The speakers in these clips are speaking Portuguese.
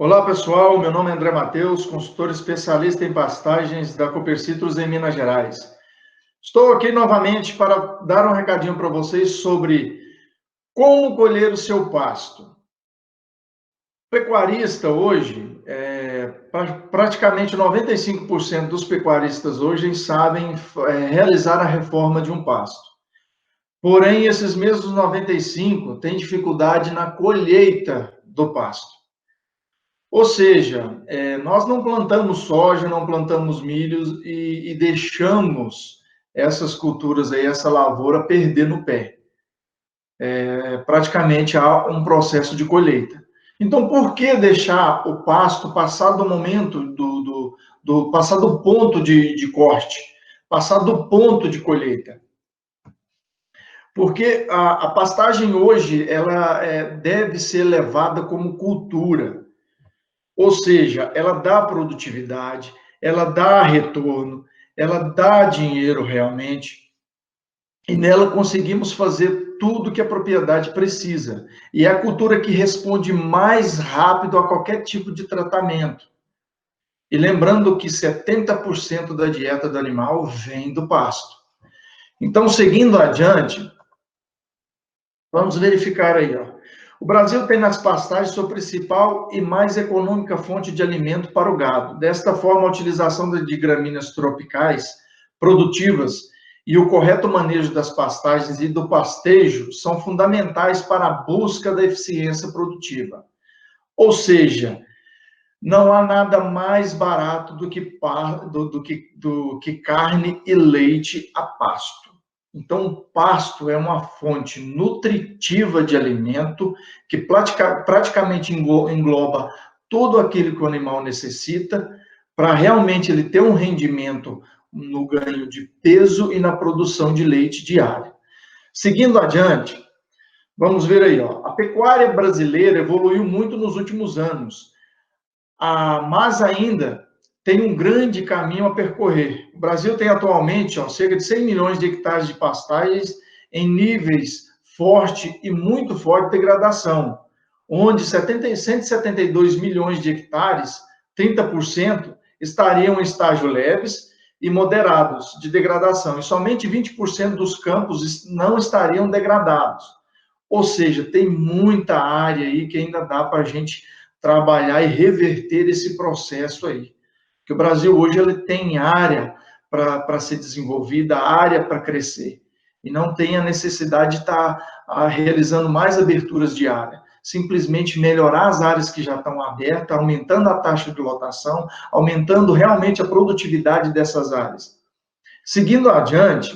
Olá, pessoal. Meu nome é André Matheus, consultor especialista em pastagens da Copercitrus em Minas Gerais. Estou aqui novamente para dar um recadinho para vocês sobre como colher o seu pasto. O pecuarista hoje, praticamente 95% dos pecuaristas hoje sabem realizar a reforma de um pasto. Porém, esses mesmos 95% têm dificuldade na colheita do pasto. Ou seja, nós não plantamos soja, não plantamos milho e deixamos essas culturas aí, essa lavoura perder no pé. Praticamente há um processo de colheita. Então, por que deixar o pasto passar do momento, passar do ponto de corte, passar do ponto de colheita? Porque a pastagem hoje, ela deve ser levada como cultura. Ou seja, ela dá produtividade, ela dá retorno, ela dá dinheiro realmente, e nela conseguimos fazer tudo que a propriedade precisa. E é a cultura que responde mais rápido a qualquer tipo de tratamento. E lembrando que 70% da dieta do animal vem do pasto. Então, seguindo adiante, vamos verificar aí, ó. O Brasil tem nas pastagens sua principal e mais econômica fonte de alimento para o gado. Desta forma, a utilização de gramíneas tropicais produtivas e o correto manejo das pastagens e do pastejo são fundamentais para a busca da eficiência produtiva. Ou seja, não há nada mais barato do que carne e leite a pasto. Então, o pasto é uma fonte nutritiva de alimento que praticamente engloba tudo aquilo que o animal necessita para realmente ele ter um rendimento no ganho de peso e na produção de leite diária. Seguindo adiante, vamos ver aí, ó, a pecuária brasileira evoluiu muito nos últimos anos, mas ainda tem um grande caminho a percorrer. O Brasil tem atualmente cerca de 100 milhões de hectares de pastagens em níveis forte e muito forte de degradação, onde 172 milhões de hectares, 30%, estariam em estágio leves e moderados de degradação, e somente 20% dos campos não estariam degradados. Ou seja, tem muita área aí que ainda dá para a gente trabalhar e reverter esse processo aí. Que o Brasil hoje ele tem área para ser desenvolvida, área para crescer, e não tem a necessidade de estar realizando mais aberturas de área. Simplesmente melhorar as áreas que já estão abertas, aumentando a taxa de lotação, aumentando realmente a produtividade dessas áreas. Seguindo adiante,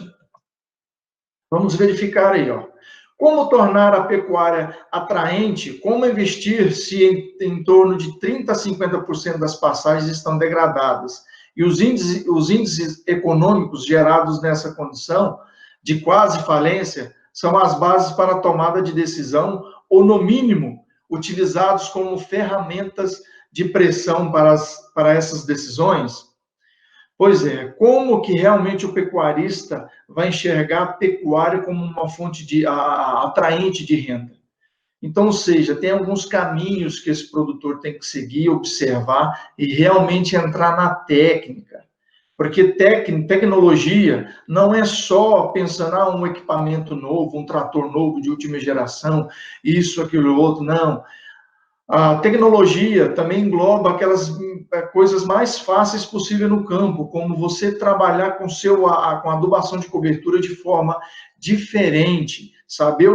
vamos verificar aí, ó. Como tornar a pecuária atraente? Como investir se em torno de 30% a 50% das passagens estão degradadas? E os índices econômicos gerados nessa condição de quase falência são as bases para a tomada de decisão, ou, no mínimo, utilizados como ferramentas de pressão para essas decisões? Pois é, como que realmente o pecuarista vai enxergar a pecuária como uma fonte atraente de renda? Então, ou seja, tem alguns caminhos que esse produtor tem que seguir, observar e realmente entrar na técnica. Porque tecnologia não é só pensando um equipamento novo, um trator novo de última geração, isso, aquilo, outro, não. A tecnologia também engloba aquelas coisas mais fáceis possível no campo, como você trabalhar com com a adubação de cobertura de forma diferente, saber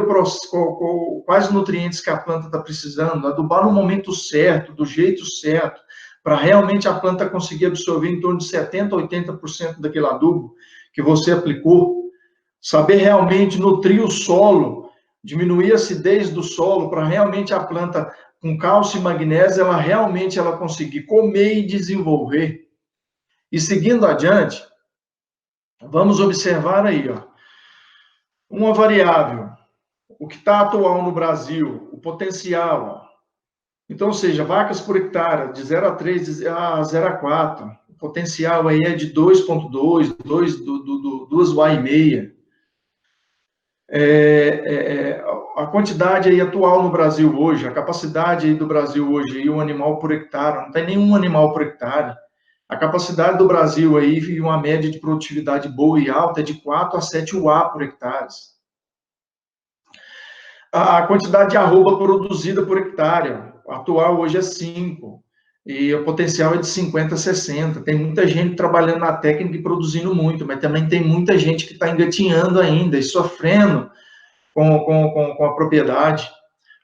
quais nutrientes que a planta está precisando, adubar no momento certo, do jeito certo, para realmente a planta conseguir absorver em torno de 70% a 80% daquele adubo que você aplicou, saber realmente nutrir o solo, diminuir a acidez do solo para realmente a planta com cálcio e magnésio, ela conseguir comer e desenvolver. E seguindo adiante, vamos observar aí, ó, uma variável, o que está atual no Brasil, o potencial. Ó. Então, ou seja, vacas por hectare, de 0 a 3 a 0 a 4. O potencial aí é de 2,2, 2,5. A quantidade aí atual no Brasil hoje, a capacidade aí do Brasil hoje, e um animal por hectare, não tem nenhum animal por hectare. A capacidade do Brasil aí, e uma média de produtividade boa e alta, é de 4 a 7 UA por hectare. A quantidade de arroba produzida por hectare, atual hoje é 5, e o potencial é de 50 a 60. Tem muita gente trabalhando na técnica e produzindo muito, mas também tem muita gente que está engatinhando ainda e sofrendo com a propriedade.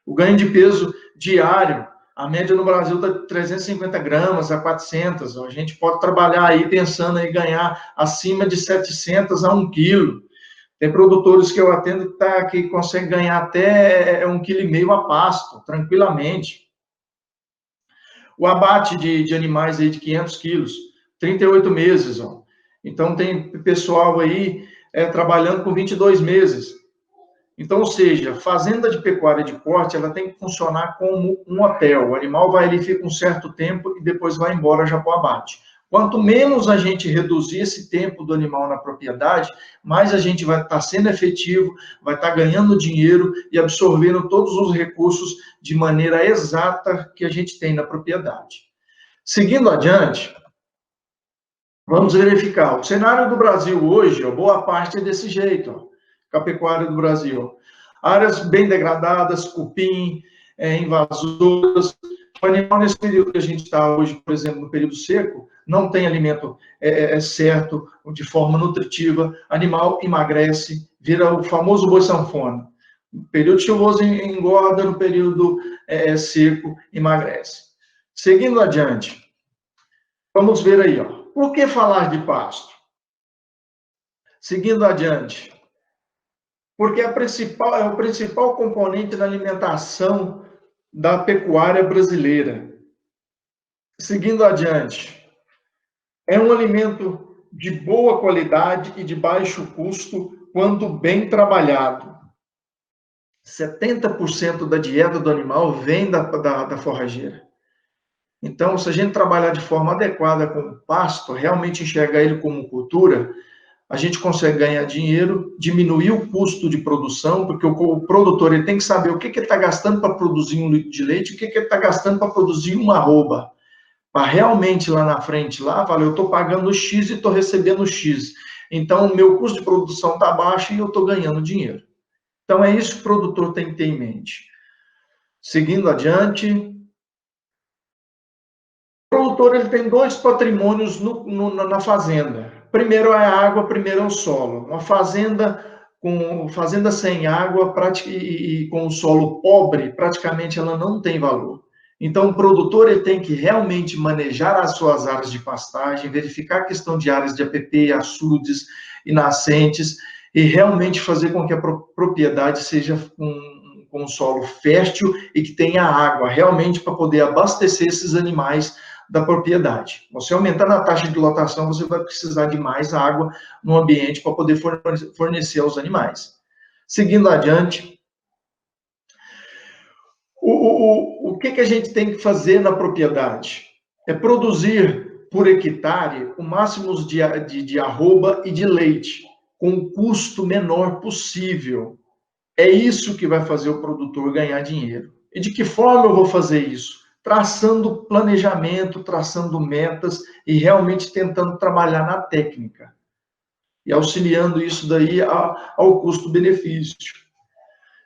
O ganho de peso diário, a média no Brasil está de 350 gramas a 400. A gente pode trabalhar aí pensando em ganhar acima de 700 a 1 quilo. Tem produtores que eu atendo que conseguem ganhar até 1,5 kg a pasto, tranquilamente. O abate de animais aí de 500 quilos, 38 meses. Ó. Então, tem pessoal aí trabalhando com 22 meses. Então, ou seja, fazenda de pecuária de corte, ela tem que funcionar como um hotel. O animal vai ali, fica um certo tempo e depois vai embora já para o abate. Quanto menos a gente reduzir esse tempo do animal na propriedade, mais a gente vai estar sendo efetivo, vai estar ganhando dinheiro e absorvendo todos os recursos de maneira exata que a gente tem na propriedade. Seguindo adiante, vamos verificar. O cenário do Brasil hoje, boa parte é desse jeito, ó, com a pecuária do Brasil. Áreas bem degradadas, cupim, invasoras. O animal, nesse período que a gente está hoje, por exemplo, no período seco, não tem alimento certo, de forma nutritiva, animal emagrece, vira o famoso boi sanfona. No período chuvoso engorda, no período seco emagrece. Seguindo adiante, vamos ver aí, ó. Por que falar de pasto? Seguindo adiante, porque é o principal componente da alimentação da pecuária brasileira. Seguindo adiante, é um alimento de boa qualidade e de baixo custo quando bem trabalhado. 70% da dieta do animal vem da forrageira. Então, se a gente trabalhar de forma adequada com o pasto, realmente enxergar ele como cultura, a gente consegue ganhar dinheiro, diminuir o custo de produção, porque o produtor ele tem que saber o que ele está gastando para produzir um litro de leite, o que ele está gastando para produzir uma arroba. Para realmente lá na frente, eu estou pagando X e estou recebendo X. Então, o meu custo de produção está baixo e eu estou ganhando dinheiro. Então, é isso que o produtor tem que ter em mente. Seguindo adiante, o produtor ele tem 2 patrimônios na fazenda. Primeiro é a água, primeiro é o solo. Uma fazenda sem água e com o solo pobre, praticamente ela não tem valor. Então, o produtor ele tem que realmente manejar as suas áreas de pastagem, verificar a questão de áreas de APP, açudes e nascentes, e realmente fazer com que a propriedade seja com um solo fértil e que tenha água, realmente para poder abastecer esses animais da propriedade. Você aumentando a taxa de lotação, você vai precisar de mais água no ambiente para poder fornecer aos animais. Seguindo adiante, o que a gente tem que fazer na propriedade? É produzir por hectare o máximo de arroba e de leite, com o custo menor possível. É isso que vai fazer o produtor ganhar dinheiro. E de que forma eu vou fazer isso? Traçando planejamento, traçando metas e realmente tentando trabalhar na técnica. E auxiliando isso daí ao custo-benefício.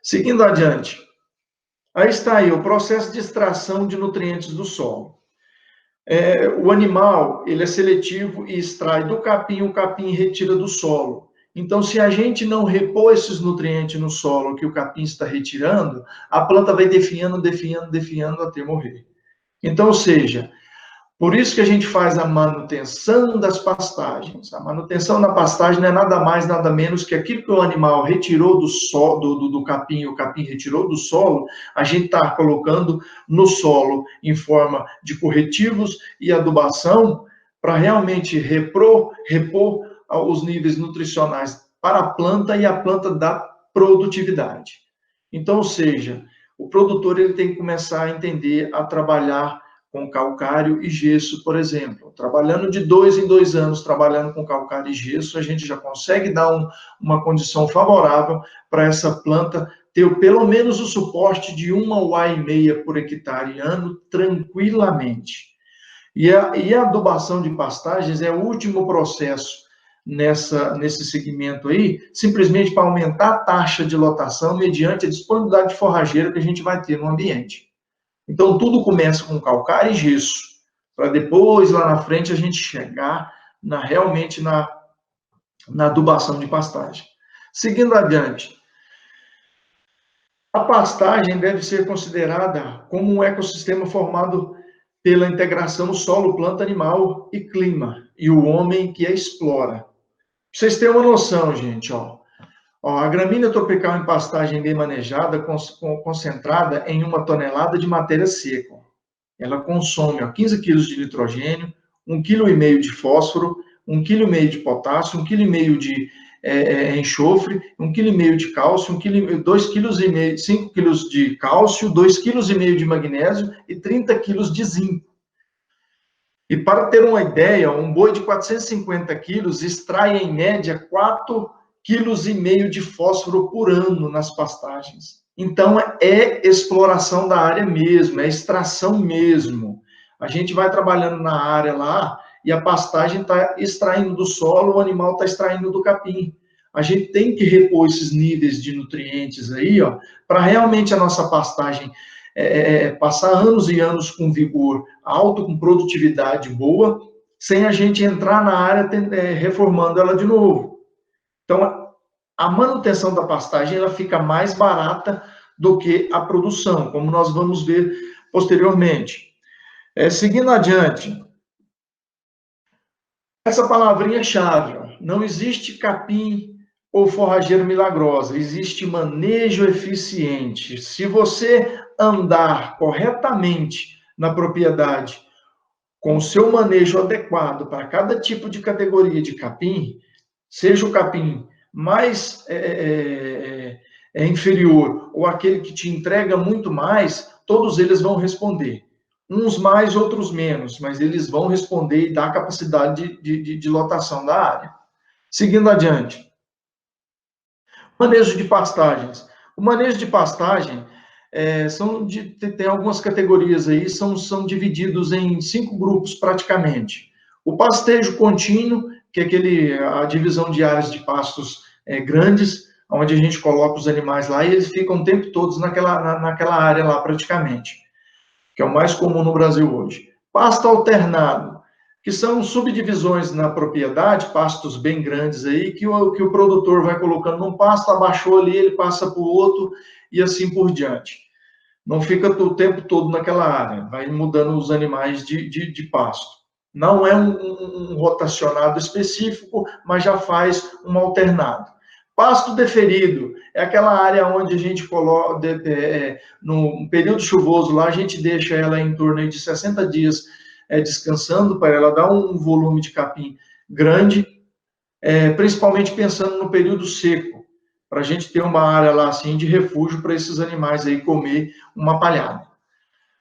Seguindo adiante. Aí está aí, o processo de extração de nutrientes do solo. O animal, ele é seletivo e extrai do capim, o capim retira do solo. Então, se a gente não repor esses nutrientes no solo que o capim está retirando, a planta vai definhando até morrer. Então, ou seja, por isso que a gente faz a manutenção das pastagens. A manutenção da pastagem não é nada mais, nada menos que aquilo que o animal retirou do solo, do capim, o capim retirou do solo, a gente está colocando no solo em forma de corretivos e adubação para realmente repor os níveis nutricionais para a planta e a planta dá produtividade. Então, ou seja, o produtor ele tem que começar a entender, a trabalhar com calcário e gesso, por exemplo. Trabalhando de 2 em 2 anos, trabalhando com calcário e gesso, a gente já consegue dar uma condição favorável para essa planta ter pelo menos o suporte de 1,5 por hectare ano, tranquilamente. E a adubação de pastagens é o último processo nesse segmento aí, simplesmente para aumentar a taxa de lotação mediante a disponibilidade de forrageira que a gente vai ter no ambiente. Então, tudo começa com calcário e gesso, para depois, lá na frente, a gente chegar realmente na adubação de pastagem. Seguindo adiante, a pastagem deve ser considerada como um ecossistema formado pela integração solo, planta, animal e clima, e o homem que a explora. Pra vocês terem uma noção, gente, a gramínea tropical em pastagem bem manejada, concentrada em 1 tonelada de matéria seca. Ela consome 15 quilos de nitrogênio, 1,5 kg de fósforo, 1,5 kg de potássio, 1,5 kg de enxofre, 1,5 kg de cálcio, 2,5 kg, 5 kg de cálcio, 2,5 kg de magnésio e 30 kg de zinco. E para ter uma ideia, um boi de 450 quilos extrai, em média, 4,5 kg de fósforo por ano nas pastagens. Então, é exploração da área mesmo, é extração mesmo. A gente vai trabalhando na área lá e a pastagem está extraindo do solo, o animal está extraindo do capim. A gente tem que repor esses níveis de nutrientes aí, para realmente a nossa pastagem passar anos e anos com vigor alto, com produtividade boa, sem a gente entrar na área reformando ela de novo. Então, a manutenção da pastagem ela fica mais barata do que a produção, como nós vamos ver posteriormente. Seguindo adiante, essa palavrinha-chave, não existe capim ou forrageiro milagrosa, existe manejo eficiente. Se você andar corretamente na propriedade, com o seu manejo adequado para cada tipo de categoria de capim, seja o capim mais inferior ou aquele que te entrega muito mais, todos eles vão responder. Uns mais, outros menos, mas eles vão responder e dar capacidade de lotação da área. Seguindo adiante. Manejo de pastagens. O manejo de pastagem tem algumas categorias aí, são divididos em 5 grupos praticamente. O pastejo contínuo, que é a divisão de áreas de pastos grandes, onde a gente coloca os animais lá e eles ficam o tempo todo naquela área lá praticamente, que é o mais comum no Brasil hoje. Pasto alternado, que são subdivisões na propriedade, pastos bem grandes aí, que o produtor vai colocando num pasto, abaixou ali, ele passa para o outro e assim por diante. Não fica o tempo todo naquela área, vai mudando os animais de pasto. Não é um rotacionado específico, mas já faz um alternado. Pasto deferido é aquela área onde a gente coloca, no período chuvoso lá, a gente deixa ela em torno de 60 dias descansando, para ela dar um volume de capim grande, principalmente pensando no período seco, para a gente ter uma área lá assim de refúgio para esses animais aí comer uma palhada.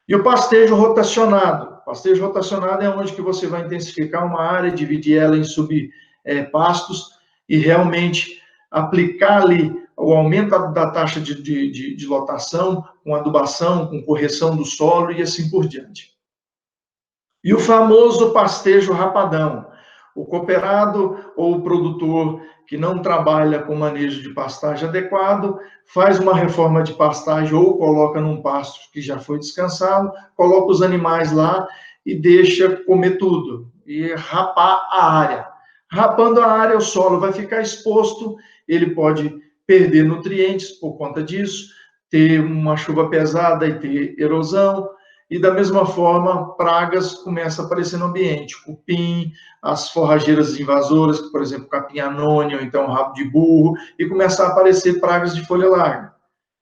E o pastejo rotacionado. O pastejo rotacionado é onde que você vai intensificar uma área, dividir ela em subpastos e realmente aplicar ali o aumento da taxa de lotação, com adubação, com correção do solo e assim por diante. E o famoso pastejo rapadão. O cooperado ou o produtor que não trabalha com manejo de pastagem adequado, faz uma reforma de pastagem ou coloca num pasto que já foi descansado, coloca os animais lá e deixa comer tudo, e rapar a área. Rapando a área, o solo vai ficar exposto, ele pode perder nutrientes por conta disso, ter uma chuva pesada e ter erosão, e da mesma forma, pragas começam a aparecer no ambiente, cupim, as forrageiras invasoras, por exemplo, capim anônio, ou então rabo de burro, e começam a aparecer pragas de folha larga.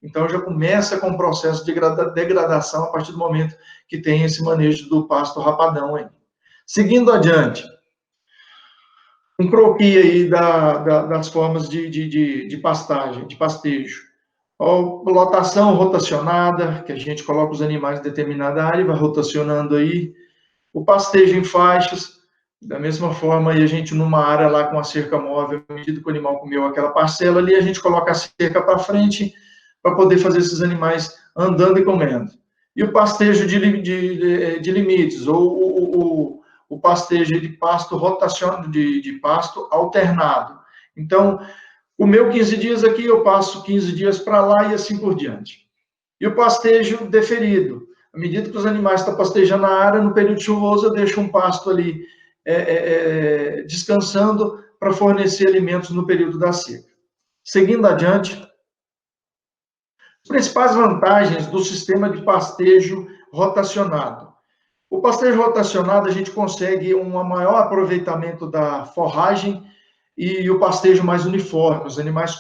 Então já começa com um processo de degradação a partir do momento que tem esse manejo do pasto rapadão aí. Seguindo adiante, um croquis aí das formas de pastagem, de pastejo. Lotação rotacionada, que a gente coloca os animais em determinada área e vai rotacionando aí. O pastejo em faixas, da mesma forma, aí a gente numa área lá com a cerca móvel, à medida que o animal comeu aquela parcela ali, a gente coloca a cerca para frente para poder fazer esses animais andando e comendo. E o pastejo de limites, ou o pastejo de pasto rotacionado, de pasto alternado. Então, comeu 15 dias aqui, eu passo 15 dias para lá e assim por diante. E o pastejo deferido. À medida que os animais estão pastejando na área, no período chuvoso, eu deixo um pasto ali descansando para fornecer alimentos no período da seca. Seguindo adiante, as principais vantagens do sistema de pastejo rotacionado. O pastejo rotacionado, a gente consegue um maior aproveitamento da forragem e o pastejo mais uniforme. Os animais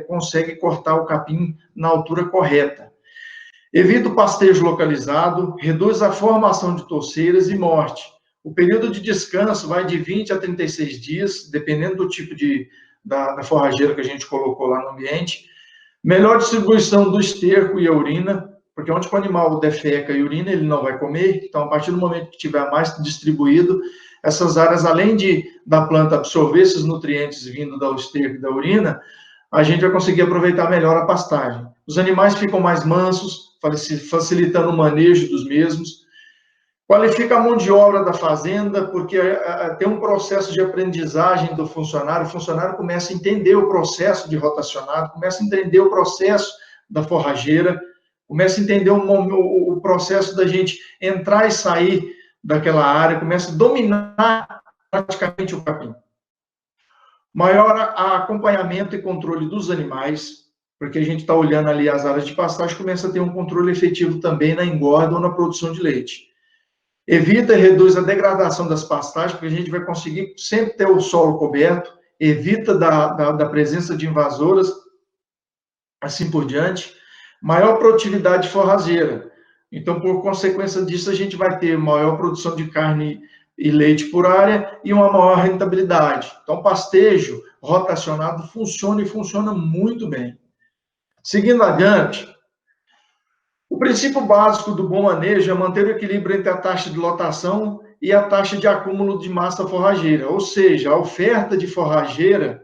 conseguem cortar o capim na altura correta. Evita o pastejo localizado, reduz a formação de torceiras e morte. O período de descanso vai de 20 a 36 dias, dependendo do tipo da forrageira que a gente colocou lá no ambiente. Melhor distribuição do esterco e a urina, porque onde o animal defeca e urina, ele não vai comer. Então, a partir do momento que tiver mais distribuído, essas áreas, além da planta absorver esses nutrientes vindo do esterco e da urina, a gente vai conseguir aproveitar melhor a pastagem. Os animais ficam mais mansos, facilitando o manejo dos mesmos. Qualifica a mão de obra da fazenda, porque tem um processo de aprendizagem do funcionário. O funcionário começa a entender o processo de rotacionado, começa a entender o processo da forrageira, começa a entender o processo da gente entrar e sair daquela área, começa a dominar praticamente o capim. Maior acompanhamento e controle dos animais, porque a gente está olhando ali as áreas de pastagem, começa a ter um controle efetivo também na engorda ou na produção de leite. Evita e reduz a degradação das pastagens, porque a gente vai conseguir sempre ter o solo coberto, evita da presença de invasoras, assim por diante. Maior produtividade forrageira. Então, por consequência disso, a gente vai ter maior produção de carne e leite por área e uma maior rentabilidade. Então, pastejo rotacionado funciona e funciona muito bem. Seguindo adiante, o princípio básico do bom manejo é manter o equilíbrio entre a taxa de lotação e a taxa de acúmulo de massa forrageira, ou seja, a oferta de forrageira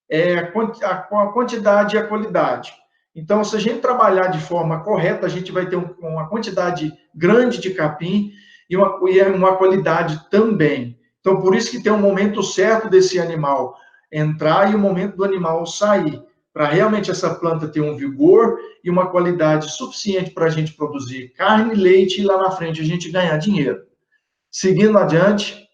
é a quantidade e a qualidade. Então, se a gente trabalhar de forma correta, a gente vai ter uma quantidade grande de capim e uma qualidade também. Então, por isso que tem um momento certo desse animal entrar e o momento do animal sair, para realmente essa planta ter um vigor e uma qualidade suficiente para a gente produzir carne, leite e lá na frente a gente ganhar dinheiro. Seguindo adiante,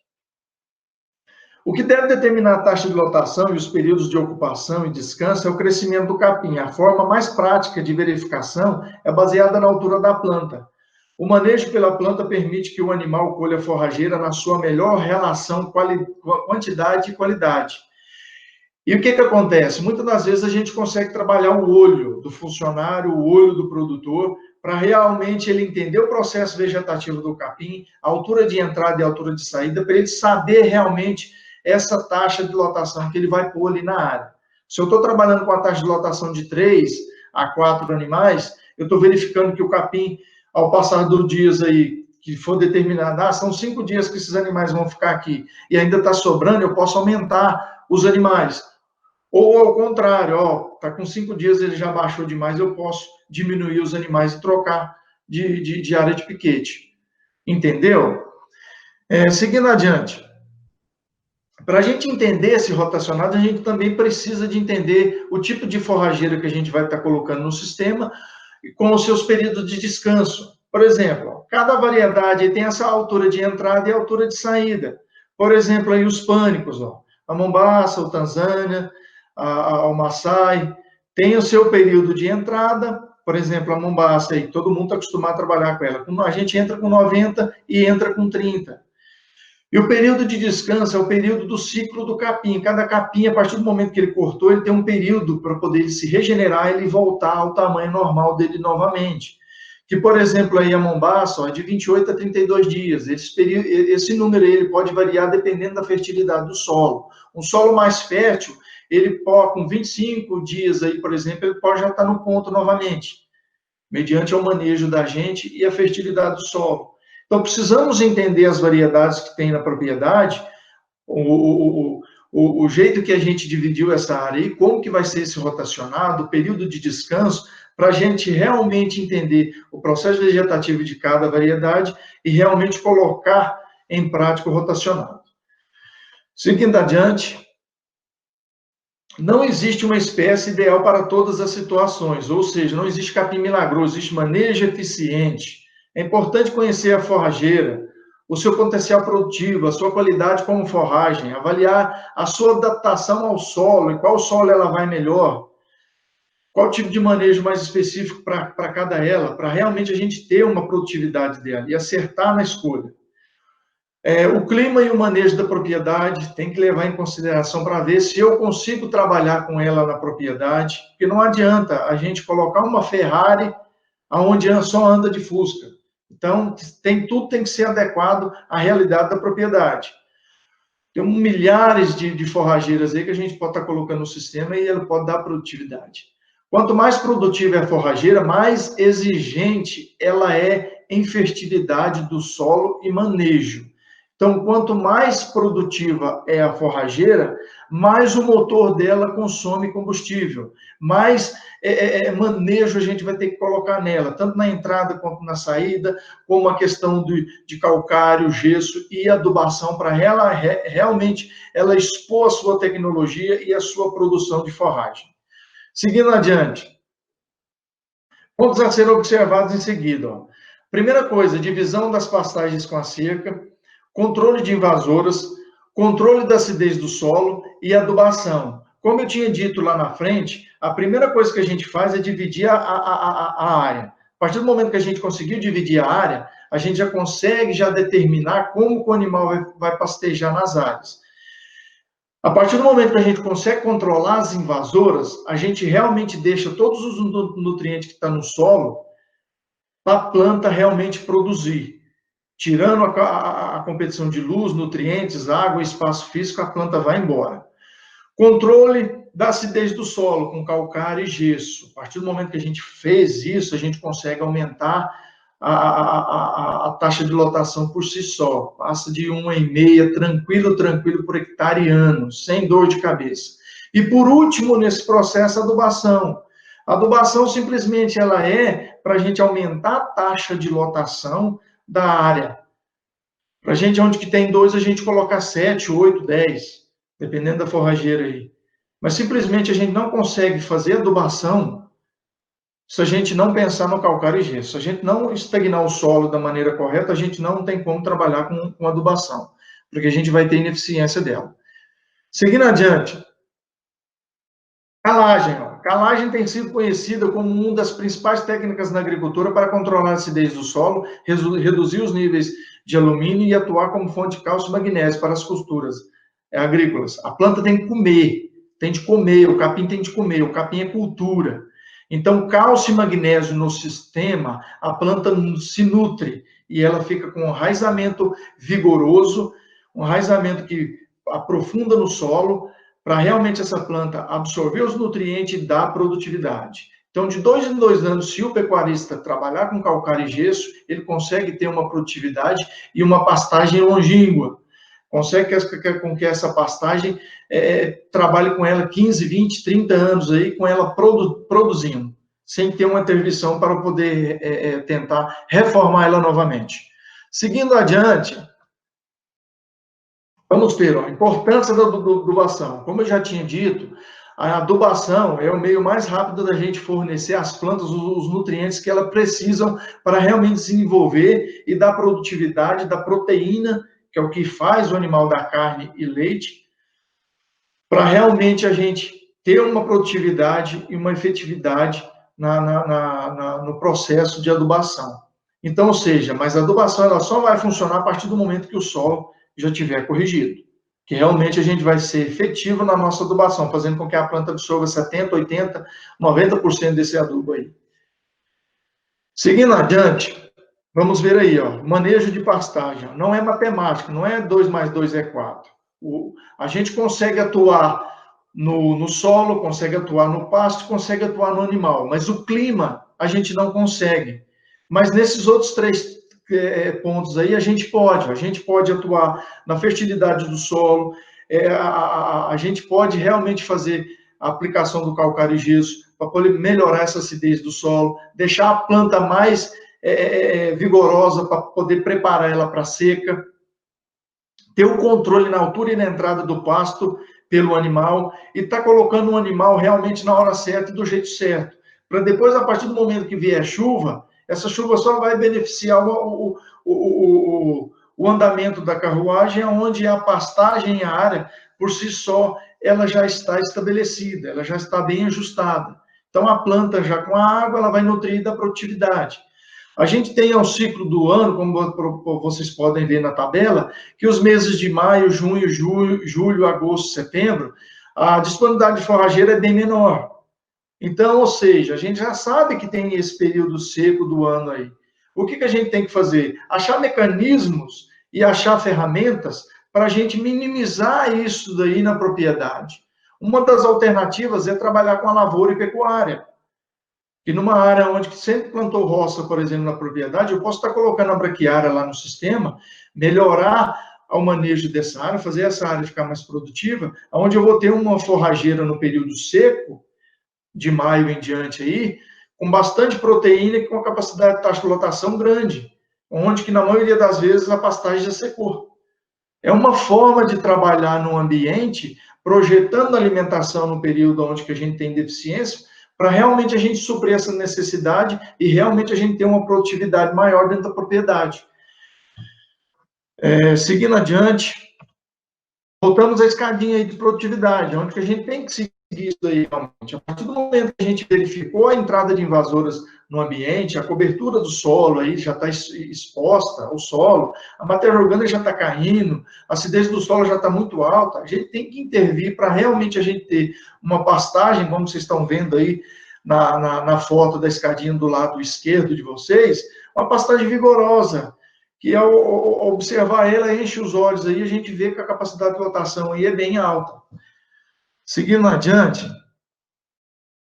o que deve determinar a taxa de lotação e os períodos de ocupação e descanso é o crescimento do capim. A forma mais prática de verificação é baseada na altura da planta. O manejo pela planta permite que o animal colha a forrageira na sua melhor relação quantidade e qualidade. E o que acontece? Muitas das vezes a gente consegue trabalhar o olho do funcionário, o olho do produtor, para realmente ele entender o processo vegetativo do capim, a altura de entrada e a altura de saída, para ele saber realmente essa taxa de lotação que ele vai pôr ali na área. Se eu estou trabalhando com a taxa de lotação de 3 a 4 animais, eu estou verificando que o capim, ao passar dos dias aí, que for determinado, são 5 dias que esses animais vão ficar aqui, e ainda está sobrando, eu posso aumentar os animais. Ou ao contrário, está com 5 dias, ele já baixou demais, eu posso diminuir os animais e trocar de área de piquete. Entendeu? Seguindo adiante. Para a gente entender esse rotacionado, a gente também precisa de entender o tipo de forrageira que a gente vai estar colocando no sistema com os seus períodos de descanso. Por exemplo, cada variedade tem essa altura de entrada e altura de saída. Por exemplo, aí os pânicos, a Mombasa, o Tanzânia, o Maasai, tem o seu período de entrada. Por exemplo, a Mombasa, aí, todo mundo está acostumado a trabalhar com ela. A gente entra com 90 e entra com 30. E o período de descanso é o período do ciclo do capim. Cada capim, a partir do momento que ele cortou, ele tem um período para poder se regenerar e ele voltar ao tamanho normal dele novamente. Que, por exemplo, aí a Mombasa é de 28 a 32 dias. Esse número aí, ele pode variar dependendo da fertilidade do solo. Um solo mais fértil, ele pode, com 25 dias aí, por exemplo, ele pode já estar no ponto novamente, mediante o manejo da gente e a fertilidade do solo. Então, precisamos entender as variedades que tem na propriedade, o jeito que a gente dividiu essa área e como que vai ser esse rotacionado, o período de descanso, para a gente realmente entender o processo vegetativo de cada variedade e realmente colocar em prática o rotacionado. Seguindo adiante, não existe uma espécie ideal para todas as situações, ou seja, não existe capim milagroso, existe manejo eficiente. É importante conhecer a forrageira, o seu potencial produtivo, a sua qualidade como forragem, avaliar a sua adaptação ao solo, e qual solo ela vai melhor, qual tipo de manejo mais específico para cada ela, para realmente a gente ter uma produtividade dela e acertar na escolha. O clima e o manejo da propriedade tem que levar em consideração para ver se eu consigo trabalhar com ela na propriedade, porque não adianta a gente colocar uma Ferrari onde só anda de Fusca. Então, tudo tem que ser adequado à realidade da propriedade. Tem milhares de forrageiras aí que a gente pode estar colocando no sistema e ela pode dar produtividade. Quanto mais produtiva é a forrageira, mais exigente ela é em fertilidade do solo e manejo. Então, quanto mais produtiva é a forrageira, mais o motor dela consome combustível, mais manejo a gente vai ter que colocar nela, tanto na entrada quanto na saída, como a questão de calcário, gesso e adubação, para ela realmente ela expor a sua tecnologia e a sua produção de forragem. Seguindo adiante, pontos a ser observados em seguida. Ó. Primeira coisa, divisão das pastagens com a cerca, controle de invasoras, controle da acidez do solo e adubação. Como eu tinha dito lá na frente, a primeira coisa que a gente faz é dividir a área. A partir do momento que a gente conseguiu dividir a área, a gente já consegue determinar como o animal vai pastejar nas áreas. A partir do momento que a gente consegue controlar as invasoras, a gente realmente deixa todos os nutrientes que estão no solo para a planta realmente produzir. Tirando a competição de luz, nutrientes, água, espaço físico, a planta vai embora. Controle da acidez do solo com calcário e gesso. A partir do momento que a gente fez isso, a gente consegue aumentar a taxa de lotação por si só. Passa de 1,5, tranquilo por hectare ano, sem dor de cabeça. E por último, nesse processo, a adubação. A adubação simplesmente ela é para a gente aumentar a taxa de lotação da área. Para a gente, onde que tem 2, a gente colocar 7, 8, 10, dependendo da forrageira aí. Mas simplesmente a gente não consegue fazer adubação se a gente não pensar no calcário e gesso. Se a gente não estagnar o solo da maneira correta, a gente não tem como trabalhar com adubação, porque a gente vai ter ineficiência dela. Seguindo adiante, calagem. Ó. Calagem tem sido conhecida como uma das principais técnicas na agricultura para controlar a acidez do solo, reduzir os níveis de alumínio e atuar como fonte de cálcio e magnésio para as culturas agrícolas. A planta tem que comer, o capim tem de comer, o capim é cultura. Então, cálcio e magnésio no sistema, a planta se nutre e ela fica com um enraizamento vigoroso, um enraizamento que aprofunda no solo, para realmente essa planta absorver os nutrientes e dar produtividade. Então, de 2 em 2 anos, se o pecuarista trabalhar com calcário e gesso, ele consegue ter uma produtividade e uma pastagem longínqua. Consegue com que essa pastagem trabalhe com ela 15, 20, 30 anos aí, com ela produzindo, sem ter uma intervenção para poder tentar reformar ela novamente. Seguindo adiante, vamos ter a importância da adubação. Como eu já tinha dito, a adubação é o meio mais rápido da gente fornecer às plantas os nutrientes que elas precisam para realmente se desenvolver e dar produtividade da proteína, que é o que faz o animal dar carne e leite, para realmente a gente ter uma produtividade e uma efetividade no processo de adubação. Então, ou seja, mas a adubação ela só vai funcionar a partir do momento que o solo já tiver corrigido, que realmente a gente vai ser efetivo na nossa adubação, fazendo com que a planta absorva 70%, 80%, 90% desse adubo aí. Seguindo adiante, vamos ver aí, ó, manejo de pastagem. Não é matemática, não é 2 mais 2 é 4. A gente consegue atuar no solo, consegue atuar no pasto, consegue atuar no animal, mas o clima a gente não consegue. Mas nesses outros três pontos aí, a gente pode atuar na fertilidade do solo, a gente pode realmente fazer a aplicação do calcário e gesso para poder melhorar essa acidez do solo, deixar a planta mais vigorosa para poder preparar ela para a seca, ter o controle na altura e na entrada do pasto pelo animal e estar colocando o animal realmente na hora certa e do jeito certo. Para depois, a partir do momento que vier chuva, essa chuva só vai beneficiar o andamento da carruagem, onde a pastagem e a área, por si só, ela já está estabelecida, ela já está bem ajustada. Então, a planta já com a água, ela vai nutrir da produtividade. A gente tem ao ciclo do ano, como vocês podem ver na tabela, que os meses de maio, junho, julho, agosto, setembro, a disponibilidade de forrageira é bem menor. Então, ou seja, a gente já sabe que tem esse período seco do ano aí. O que a gente tem que fazer? Achar mecanismos e achar ferramentas para a gente minimizar isso daí na propriedade. Uma das alternativas é trabalhar com a lavoura e pecuária. E numa área onde sempre plantou roça, por exemplo, na propriedade, eu posso estar colocando a braquiária lá no sistema, melhorar o manejo dessa área, fazer essa área ficar mais produtiva, onde eu vou ter uma forrageira no período seco, de maio em diante aí, com bastante proteína e com uma capacidade de taxa de lotação grande, onde que na maioria das vezes a pastagem já secou. É uma forma de trabalhar no ambiente, projetando a alimentação no período onde que a gente tem deficiência, para realmente a gente suprir essa necessidade e realmente a gente ter uma produtividade maior dentro da propriedade. Seguindo adiante, voltamos à escadinha aí de produtividade, onde que a gente tem que seguir isso aí realmente. A partir do momento que a gente verificou a entrada de invasoras no ambiente, a cobertura do solo aí já está exposta ao solo, a matéria orgânica já está caindo, a acidez do solo já está muito alta, a gente tem que intervir para realmente a gente ter uma pastagem, como vocês estão vendo aí na foto da escadinha do lado esquerdo de vocês, uma pastagem vigorosa, que ao observar ela, enche os olhos aí, a gente vê que a capacidade de lotação aí é bem alta. Seguindo adiante,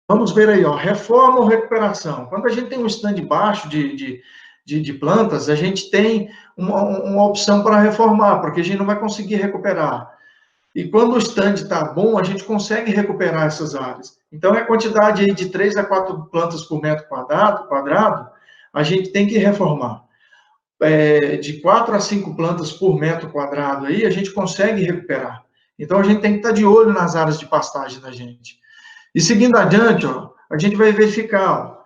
vamos ver aí, ó, reforma ou recuperação. Quando a gente tem um stand baixo de plantas, a gente tem uma opção para reformar, porque a gente não vai conseguir recuperar. E quando o stand está bom, a gente consegue recuperar essas áreas. Então, a quantidade aí de 3 a 4 plantas por metro quadrado, a gente tem que reformar. De 4 a 5 plantas por metro quadrado aí, a gente consegue recuperar. Então, a gente tem que estar de olho nas áreas de pastagem da gente. E seguindo adiante, ó, a gente vai verificar, ó,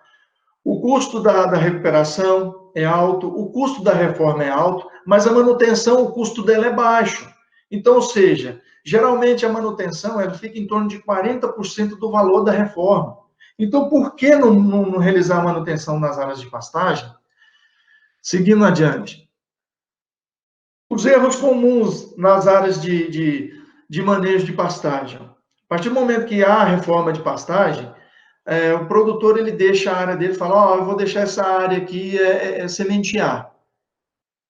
o custo da recuperação é alto, o custo da reforma é alto, mas a manutenção, o custo dela é baixo. Então, ou seja, geralmente a manutenção ela fica em torno de 40% do valor da reforma. Então, por que não realizar a manutenção nas áreas de pastagem? Seguindo adiante. Os erros comuns nas áreas de manejo de pastagem. A partir do momento que há a reforma de pastagem, o produtor ele deixa a área dele e fala, eu vou deixar essa área aqui sementear.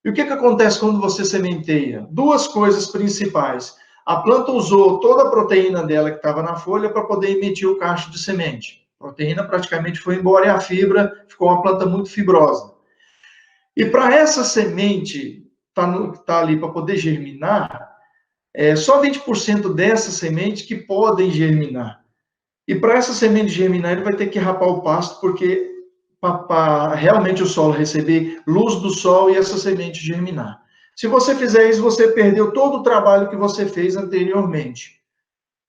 E o que acontece quando você sementeia? Duas coisas principais. A planta usou toda a proteína dela que estava na folha para poder emitir o cacho de semente. A proteína praticamente foi embora e a fibra ficou uma planta muito fibrosa. E para essa semente tá ali para poder germinar, só 20% dessas sementes que podem germinar. E para essa semente germinar, ele vai ter que rapar o pasto, porque para realmente o solo receber luz do sol e essa semente germinar. Se você fizer isso, você perdeu todo o trabalho que você fez anteriormente.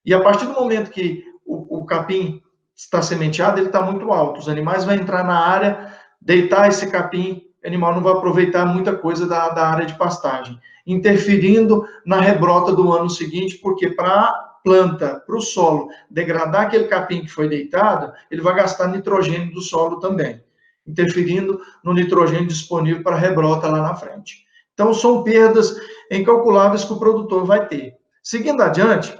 E a partir do momento que o capim está sementeado, ele está muito alto. Os animais vão entrar na área, deitar esse capim, o animal não vai aproveitar muita coisa da área de pastagem, interferindo na rebrota do ano seguinte, porque para planta, para o solo, degradar aquele capim que foi deitado, ele vai gastar nitrogênio do solo também, interferindo no nitrogênio disponível para a rebrota lá na frente. Então, são perdas incalculáveis que o produtor vai ter. Seguindo adiante,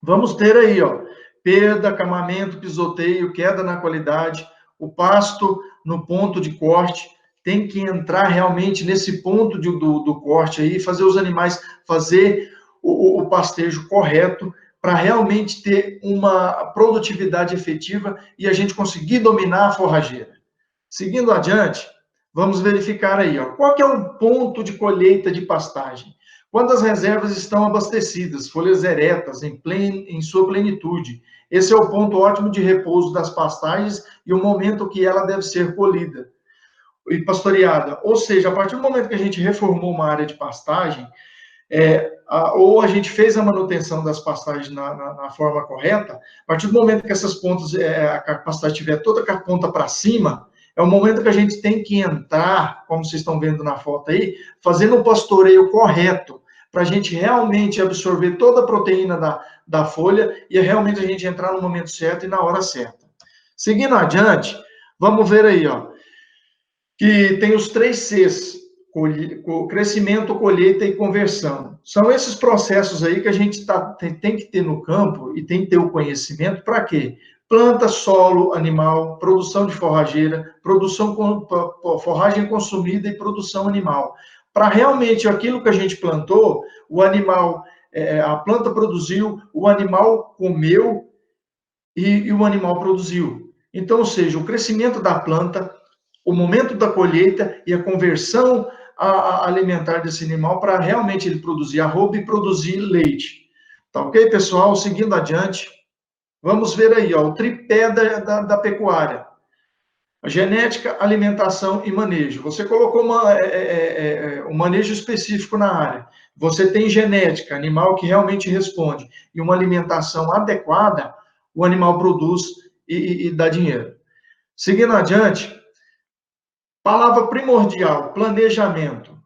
vamos ter aí, ó, perda, acamamento, pisoteio, queda na qualidade, o pasto no ponto de corte, tem que entrar realmente nesse ponto do corte aí, fazer os animais fazer o pastejo correto, para realmente ter uma produtividade efetiva e a gente conseguir dominar a forrageira. Seguindo adiante, vamos verificar aí, ó, qual que é o ponto de colheita de pastagem? Quando as reservas estão abastecidas, folhas eretas, em sua plenitude. Esse é o ponto ótimo de repouso das pastagens e o momento que ela deve ser colhida e pastoreada. Ou seja, a partir do momento que a gente reformou uma área de pastagem, ou a gente fez a manutenção das pastagens na forma correta, a partir do momento que essas pontas, a pastagem estiver toda com a ponta para cima, é o momento que a gente tem que entrar, como vocês estão vendo na foto aí, fazendo o pastoreio correto, para a gente realmente absorver toda a proteína da folha e realmente a gente entrar no momento certo e na hora certa. Seguindo adiante, vamos ver aí, ó, que tem os 3 Cs, crescimento, colheita e conversão. São esses processos aí que a gente tem que ter no campo e tem que ter o conhecimento para quê? Planta, solo, animal, produção de forrageira, forragem consumida e produção animal. Para realmente aquilo que a gente plantou, o animal, a planta produziu, o animal comeu e o animal produziu. Então, ou seja, o crescimento da planta, o momento da colheita e a conversão alimentar desse animal para realmente ele produzir arroba e produzir leite. Tá ok, pessoal? Seguindo adiante, vamos ver aí, ó, o tripé da pecuária. A genética, alimentação e manejo. Você colocou um manejo específico na área. Você tem genética, animal que realmente responde, e uma alimentação adequada, o animal produz e dá dinheiro. Seguindo adiante, palavra primordial, planejamento.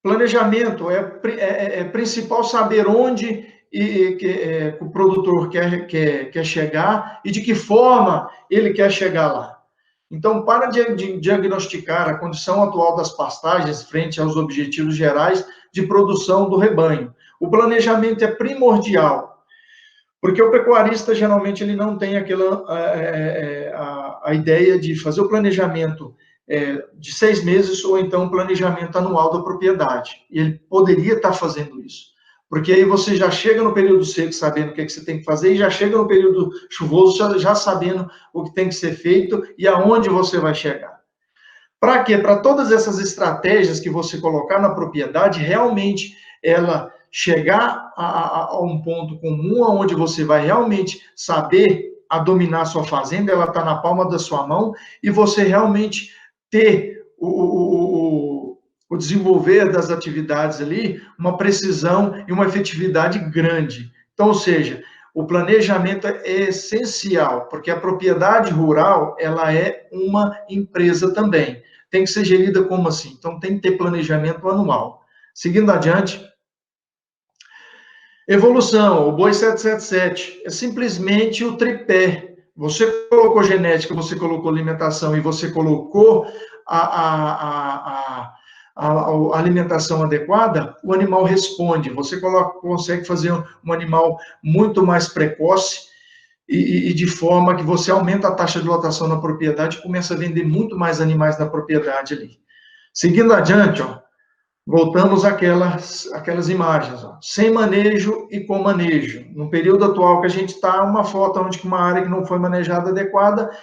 Planejamento é principal saber onde o produtor quer chegar e de que forma ele quer chegar lá. Então, para de diagnosticar a condição atual das pastagens frente aos objetivos gerais de produção do rebanho. O planejamento é primordial, porque o pecuarista, geralmente, ele não tem a ideia de fazer o planejamento de 6 meses ou então um planejamento anual da propriedade. E ele poderia estar fazendo isso. Porque aí você já chega no período seco sabendo o que você tem que fazer e já chega no período chuvoso já sabendo o que tem que ser feito e aonde você vai chegar. Para quê? Para todas essas estratégias que você colocar na propriedade, realmente ela chegar a um ponto comum onde você vai realmente saber a dominar a sua fazenda, ela está na palma da sua mão e você realmente ter o desenvolver das atividades ali, uma precisão e uma efetividade grande. Então, ou seja, o planejamento é essencial, porque a propriedade rural, ela é uma empresa também. Tem que ser gerida como assim? Então, tem que ter planejamento anual. Seguindo adiante, evolução, o Boi 777, é simplesmente o tripé. Você colocou genética, você colocou alimentação e você colocou a alimentação adequada, o animal responde. Você consegue fazer um animal muito mais precoce e de forma que você aumenta a taxa de lotação na propriedade e começa a vender muito mais animais na propriedade ali. Seguindo adiante, ó, voltamos àquelas imagens, ó, sem manejo e com manejo. No período atual que a gente está, uma foto onde uma área que não foi manejada adequada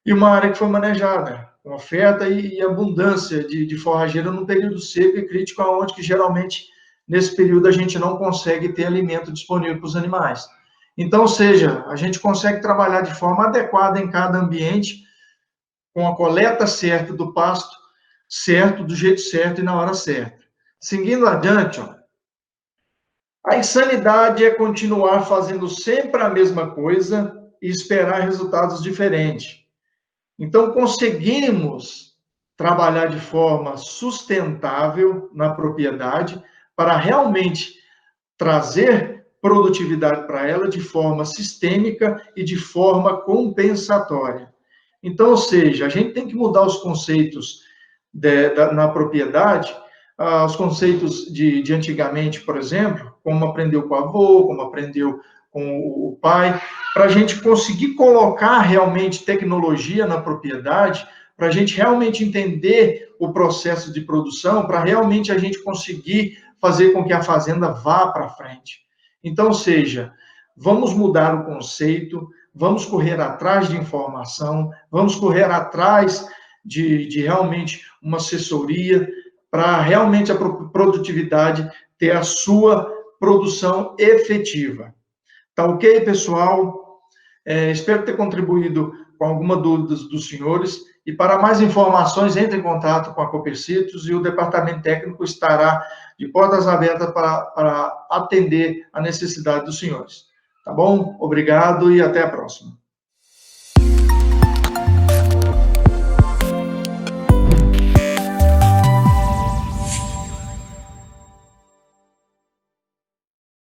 e uma área que foi manejada, com oferta e abundância de forrageira no período seco e crítico, onde que geralmente nesse período a gente não consegue ter alimento disponível para os animais. Então, ou seja, a gente consegue trabalhar de forma adequada em cada ambiente, com a coleta certa do pasto, certo, do jeito certo e na hora certa. Seguindo adiante, ó, a insanidade é continuar fazendo sempre a mesma coisa e esperar resultados diferentes. Então, conseguimos trabalhar de forma sustentável na propriedade para realmente trazer produtividade para ela de forma sistêmica e de forma compensatória. Então, ou seja, a gente tem que mudar os conceitos na propriedade, os conceitos de antigamente, por exemplo, como aprendeu com o avô, como aprendeu com o pai, para a gente conseguir colocar realmente tecnologia na propriedade, para a gente realmente entender o processo de produção, para realmente a gente conseguir fazer com que a fazenda vá para frente. Então, ou seja, vamos mudar o conceito, vamos correr atrás de informação, vamos correr atrás de realmente uma assessoria para realmente a produtividade ter a sua produção efetiva. Tá ok, pessoal? Espero ter contribuído com alguma dúvida dos senhores. E para mais informações, entre em contato com a Copercitos e o departamento técnico estará de portas abertas para atender a necessidade dos senhores. Tá bom? Obrigado e até a próxima.